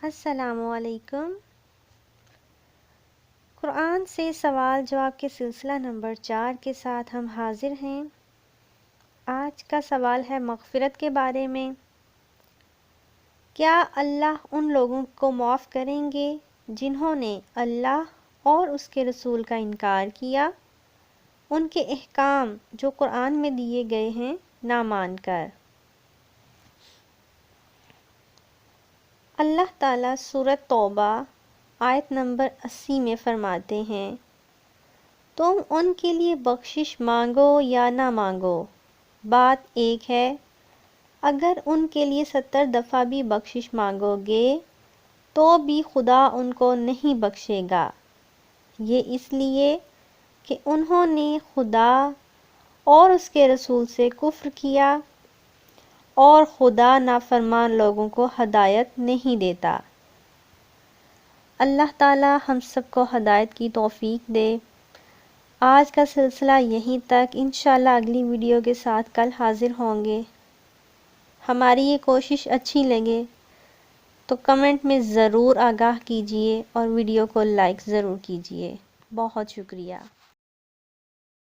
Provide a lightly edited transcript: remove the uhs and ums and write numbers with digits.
السلام علیکم۔ قرآن سے سوال جواب کے سلسلہ نمبر 4 کے ساتھ ہم حاضر ہیں۔ آج کا سوال ہے مغفرت کے بارے میں۔ کیا اللہ ان لوگوں کو معاف کریں گے جنہوں نے اللہ اور اس کے رسول کا انکار کیا، ان کے احکام جو قرآن میں دیے گئے ہیں نہ مان کر؟ اللہ تعالیٰ سورۃ توبہ آیت نمبر 80 میں فرماتے ہیں، تم ان کے لیے بخشش مانگو یا نہ مانگو، بات ایک ہے۔ اگر ان کے لیے 70 دفعہ بھی بخشش مانگو گے تو بھی خدا ان کو نہیں بخشے گا، یہ اس لیے کہ انہوں نے خدا اور اس کے رسول سے کفر کیا، اور خدا نافرمان لوگوں کو ہدایت نہیں دیتا۔ اللہ تعالی ہم سب کو ہدایت کی توفیق دے۔ آج کا سلسلہ یہیں تک، انشاءاللہ اگلی ویڈیو کے ساتھ کل حاضر ہوں گے۔ ہماری یہ کوشش اچھی لگے تو کمنٹ میں ضرور آگاہ کیجیے اور ویڈیو کو لائک ضرور کیجیے۔ بہت شکریہ۔